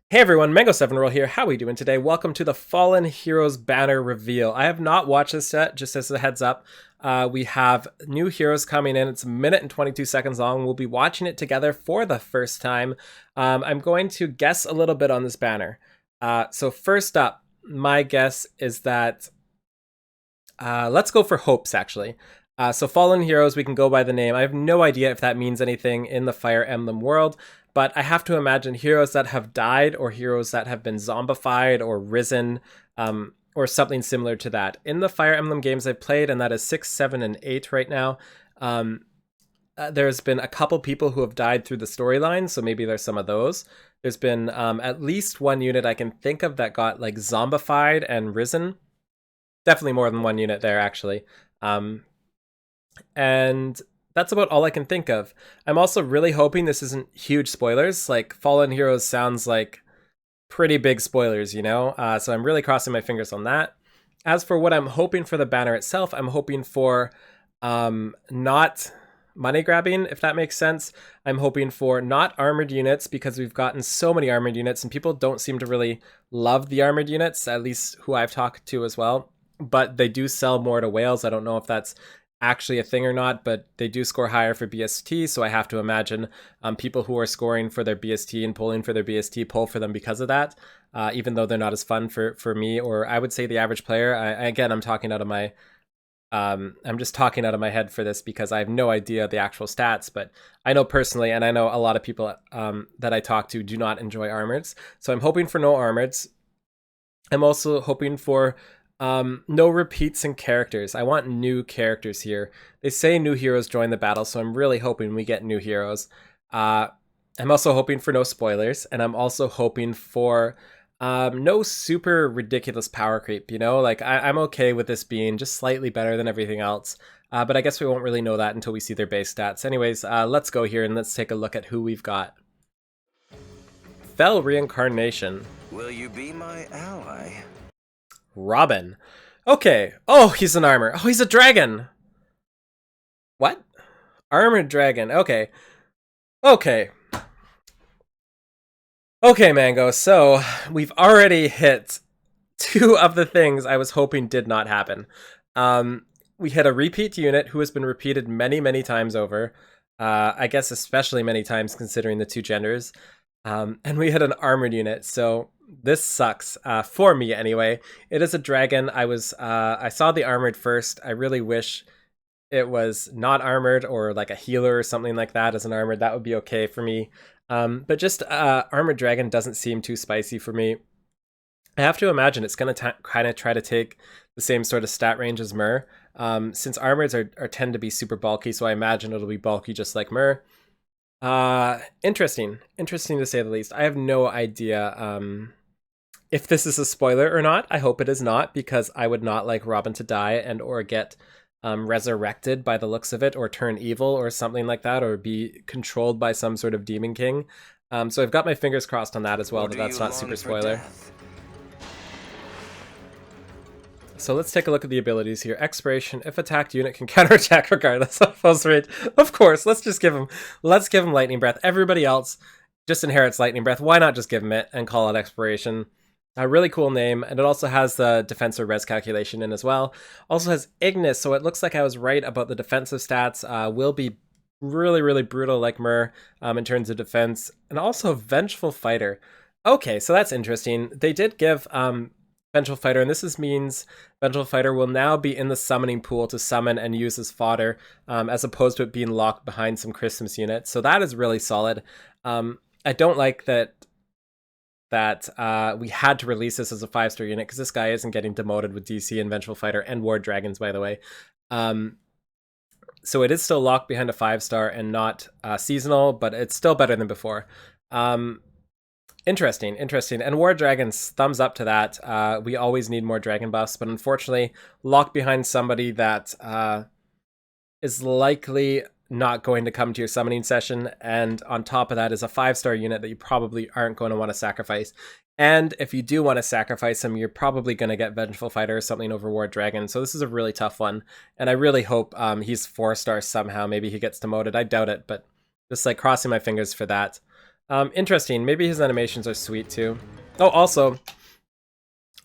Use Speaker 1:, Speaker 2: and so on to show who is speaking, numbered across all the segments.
Speaker 1: Hey everyone, Mango7Roll here. How are we doing today? Welcome to the Fallen Heroes banner reveal. I have not watched this yet, just as a heads up. We have new heroes coming in. It's a minute and 22 seconds long. We'll be watching it together for the first time. I'm going to guess a little bit on this banner. So first up, my guess is that let's go for hopes, actually. So Fallen Heroes, we can go by the name. I have no idea if that means anything in the Fire Emblem world, but I have to imagine heroes that have died or heroes that have been zombified or risen, or something similar to that. In the Fire Emblem games I've played, and that is 6, 7, and 8 right now, there's been a couple people who have died through the storyline, so maybe there's some of those. There's been at least one unit I can think of that got like zombified and risen. Definitely more than one unit there, actually. And that's about all I can think of. I'm also really hoping this isn't huge spoilers. Like, Fallen Heroes sounds like pretty big spoilers, you know? So I'm really crossing my fingers on that. As for what I'm hoping for the banner itself, I'm hoping for not money grabbing, if that makes sense. I'm hoping for not armored units, because we've gotten so many armored units and people don't seem to really love the armored units, at least who I've talked to as well. But they do sell more to whales. I don't know if that's actually a thing or not, but they do score higher for BST, so I have to imagine people who are scoring for their BST and pulling for their BST pull for them because of that, even though they're not as fun for me, or I would say the average player. Again, I'm talking out of my I'm just talking out of my head for this because I have no idea the actual stats, but I know personally, and I know a lot of people that I talk to do not enjoy armoreds, so I'm hoping for no armoreds. I'm also hoping for no repeats in characters. I want new characters here. They say new heroes join the battle, so I'm really hoping we get new heroes. I'm also hoping for no spoilers, and I'm also hoping for no super ridiculous power creep, you know? Like, I'm okay with this being just slightly better than everything else, but I guess we won't really know that until we see their base stats. Anyways, let's go here and let's take a look at who we've got. Fell Reincarnation.
Speaker 2: Will you be my ally?
Speaker 1: Robin. Okay. Oh, he's an armor. Oh, he's a dragon. What? Armored dragon. Okay. Okay. Okay, Mango. So we've already hit two of the things I was hoping did not happen. We hit a repeat unit who has been repeated many, many times over. I guess especially many times considering the two genders. And we hit an armored unit. So this sucks, for me anyway. It is a dragon. I saw the armored first. I really wish it was not armored, or like a healer or something like that as an armored. That would be okay for me. But just armored dragon doesn't seem too spicy for me. I have to imagine it's going to kind of try to take the same sort of stat range as Myr. Since armoreds are tend to be super bulky, so I imagine it'll be bulky just like Myr. Interesting to say the least. I have no idea if this is a spoiler or not. I hope it is not, because I would not like Robin to die and or get resurrected by the looks of it, or turn evil or something like that, or be controlled by some sort of demon king. So I've got my fingers crossed on that as well, that that's not super spoiler. So let's take a look at the abilities here. Expiration: if attacked unit can counterattack regardless of pulse rate. Of course, let's give him lightning breath. Everybody else just inherits lightning breath. Why not just give him it and call it expiration? A really cool name, and it also has the defense or res calculation in as well. Also has Ignis, so it looks like I was right about the defensive stats. Will be really, really brutal like Myr in terms of defense. And also Vengeful Fighter. Okay, so that's interesting. They did give Vengeful Fighter, and this means Vengeful Fighter will now be in the summoning pool to summon and use as fodder, as opposed to it being locked behind some Christmas unit. So that is really solid. I don't like that we had to release this as a 5-star unit, because this guy isn't getting demoted with DC and Vengeful Fighter and Ward Dragons, by the way. So it is still locked behind a 5-star and not seasonal, but it's still better than before. Interesting. And Ward Dragons, thumbs up to that. We always need more dragon buffs, but unfortunately, locked behind somebody that is likely not going to come to your summoning session, and on top of that is a 5-star unit that you probably aren't going to want to sacrifice. And if you do want to sacrifice him, you're probably going to get Vengeful Fighter or something over Ward Dragon. So this is a really tough one, and I really hope he's 4-star somehow. Maybe he gets demoted. I doubt it, but just like crossing my fingers for that. Interesting. Maybe his animations are sweet too. Oh, also,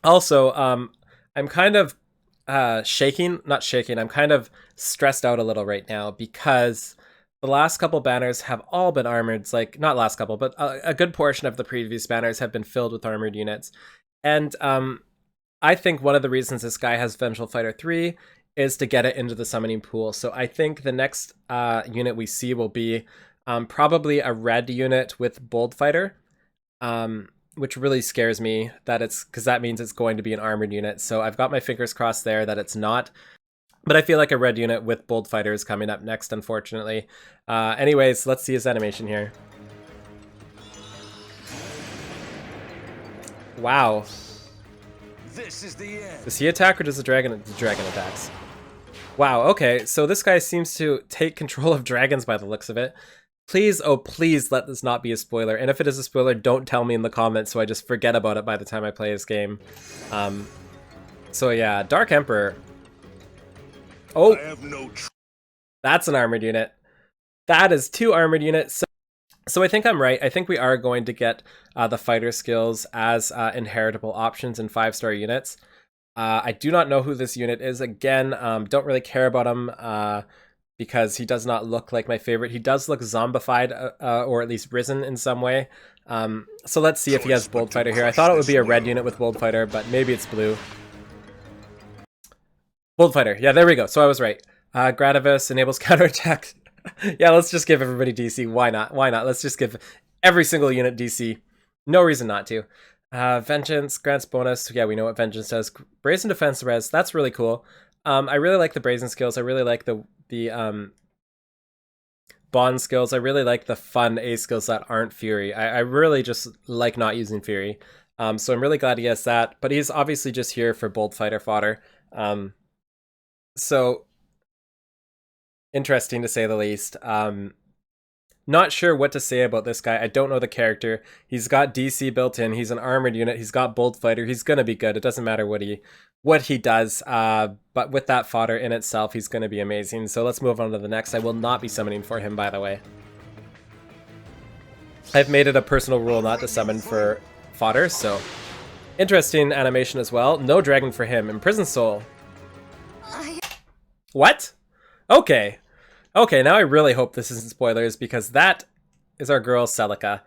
Speaker 1: I'm kind of not shaking. I'm kind of stressed out a little right now because the last couple banners have all been armored. Like, not last couple, but a good portion of the previous banners have been filled with armored units. And I think one of the reasons this guy has Vengeful Fighter 3 is to get it into the summoning pool. So I think the next unit we see will be probably a red unit with Bold Fighter, which really scares me that it's because that means it's going to be an armored unit. So I've got my fingers crossed there that it's not. But I feel like a red unit with Bold Fighter is coming up next, unfortunately. Anyways, let's see his animation here. Wow.
Speaker 2: This is the end.
Speaker 1: Does he attack or does the dragon attacks? Wow, okay, so this guy seems to take control of dragons by the looks of it. Please, oh please let this not be a spoiler. And if it is a spoiler, don't tell me in the comments so I just forget about it by the time I play this game. So yeah, Dark Emperor. Oh, that's an armored unit. That is 2 armored units. So I think I'm right. I think we are going to get the fighter skills as inheritable options in 5-star units. I do not know who this unit is. Again, don't really care about him because he does not look like my favorite. He does look zombified or at least risen in some way. So let's see if he has Bold Fighter here. I thought it would be a red unit with Bold Fighter, but maybe it's blue. Bold Fighter. Yeah, there we go. So I was right. Gradavis enables counterattack. Yeah, let's just give everybody DC. Why not? Why not? Let's just give every single unit DC. No reason not to. Vengeance grants bonus. Yeah, we know what Vengeance does. Brazen Defense res. That's really cool. I really like the Brazen skills. I really like the Bond skills. I really like the fun A skills that aren't Fury. I really just like not using Fury. So I'm really glad he has that. But he's obviously just here for Bold Fighter fodder. So interesting to say the least. Not sure what to say about this guy. I don't know the character. He's got DC built in. He's an armored unit. He's got Bold Fighter. He's gonna be good. It doesn't matter what he does. But with that fodder in itself, he's gonna be amazing. So let's move on to the next. I will not be summoning for him, by the way. I've made it a personal rule not to summon for fodder. So interesting animation as well. No dragon for him. Imprisoned Soul. What? Okay. Okay, now I really hope this isn't spoilers because that is our girl Celica.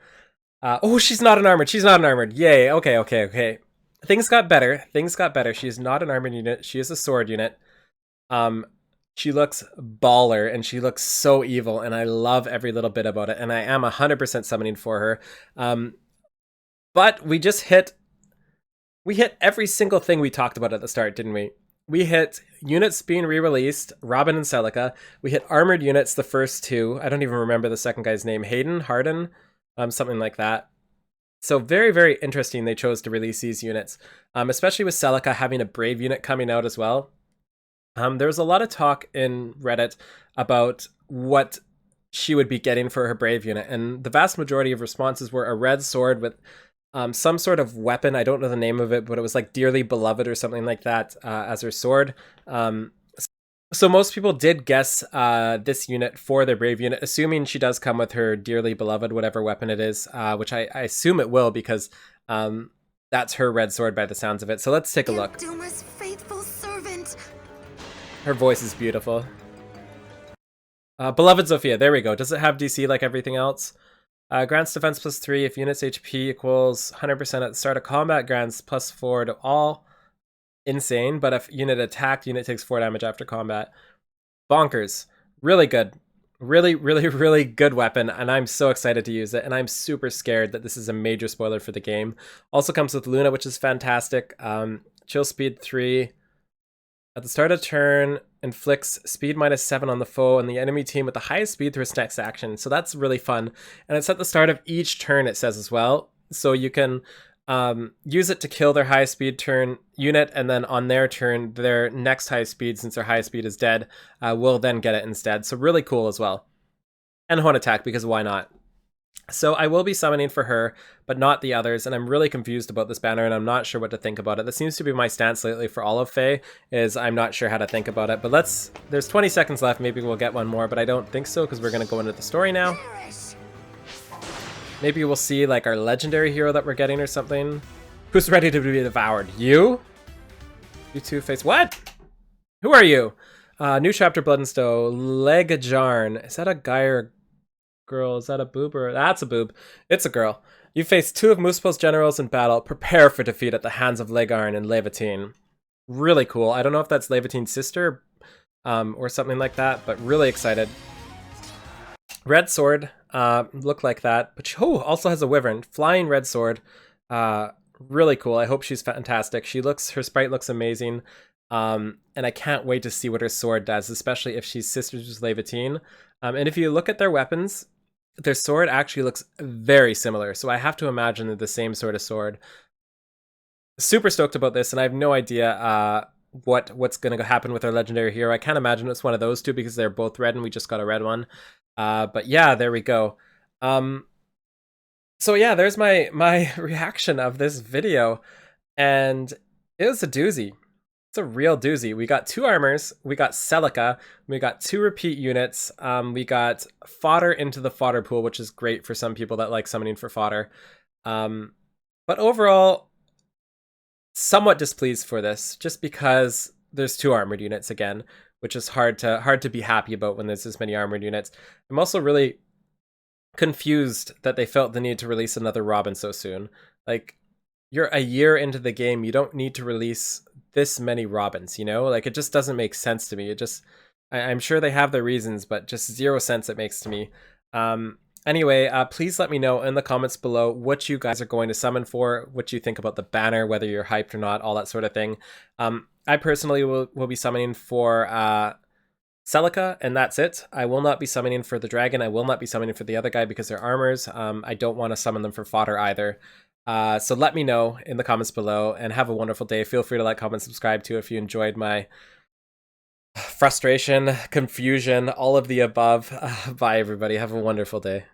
Speaker 1: Oh, she's not an armored. She's not an armored. Yay. Okay, okay, okay. Things got better. Things got better. She is not an armored unit. She is a sword unit. She looks baller and she looks so evil and I love every little bit about it and I am 100% summoning for her. But we hit every single thing we talked about at the start, didn't we? We hit units being re-released, Robin and Celica. We hit armored units, the first 2. I don't even remember the second guy's name. Hayden? Harden? Something like that. So very, very interesting they chose to release these units, especially with Celica having a Brave unit coming out as well. There was a lot of talk in Reddit about what she would be getting for her Brave unit, and the vast majority of responses were a red sword with some sort of weapon. I don't know the name of it, but it was like Dearly Beloved or something like that as her sword. So most people did guess this unit for their Brave unit, assuming she does come with her Dearly Beloved, whatever weapon it is, which I assume it will because that's her red sword by the sounds of it. So let's take a look.
Speaker 3: Duma's faithful servant.
Speaker 1: Her voice is beautiful. Beloved Zofia, there we go. Does it have DC like everything else? Grants defense +3 if unit's HP equals 100% at the start of combat. Grants +4 to all. Insane, but if unit attacked, unit takes 4 damage after combat. Bonkers. Really good. Really, really, really good weapon, and I'm so excited to use it, and I'm super scared that this is a major spoiler for the game. Also comes with Luna, which is fantastic. Chill speed 3. At the start of turn, inflicts speed -7 on the foe and the enemy team with the highest speed through its next action. So that's really fun. And it's at the start of each turn, it says as well. So you can use it to kill their high speed turn unit, and then on their turn, their next high speed, since their high speed is dead, will then get it instead. So really cool as well. And Horn Attack, because why not? So I will be summoning for her, but not the others, and I'm really confused about this banner, and I'm not sure what to think about it. That seems to be my stance lately for all of Fae, is I'm not sure how to think about it. But there's 20 seconds left, maybe we'll get one more, but I don't think so, because we're going to go into the story now. Maybe we'll see like our legendary hero that we're getting or something. Who's ready to be devoured? You? You two-face. What? Who are you? New chapter, Blood and Stow. Legajarn. Is that a guy or a girl? Is that a boob or... That's a boob. It's a girl. You face 2 of Muspel's generals in battle. Prepare for defeat at the hands of Legarn and Levatine. Really cool. I don't know if that's Levatine's sister or something like that, but really excited. Red sword. Look like that. But also has a wyvern. Flying red sword. Really cool. I hope she's fantastic. Her sprite looks amazing. And I can't wait to see what her sword does, especially if she's sisters with Levatine. And if you look at their weapons, their sword actually looks very similar. So I have to imagine they're the same sort of sword. Super stoked about this, and I have no idea what's going to happen with our legendary hero. I can't imagine it's one of those two because they're both red and we just got a red one. But yeah, there we go. So yeah, there's my reaction of this video, and it was a doozy. It's a real doozy. We got 2 armors, we got Celica, we got 2 repeat units, we got fodder into the fodder pool, which is great for some people that like summoning for fodder. But overall, somewhat displeased for this, just because there's 2 armored units again, which is hard to be happy about when there's this many armored units. I'm also really confused that they felt the need to release another Robin so soon. Like, you're a year into the game, you don't need to release this many Robins, you know? Like, it just doesn't make sense to me. It just, I'm sure they have their reasons, but just 0 sense it makes to me. Anyway, please let me know in the comments below what you guys are going to summon for, what you think about the banner, whether you're hyped or not, all that sort of thing. I personally will be summoning for Celica, and that's it. I will not be summoning for the dragon. I will not be summoning for the other guy because they're armors. I don't want to summon them for fodder either. So let me know in the comments below, and have a wonderful day. Feel free to like, comment, subscribe too if you enjoyed my frustration, confusion, all of the above. Bye everybody. Have a wonderful day.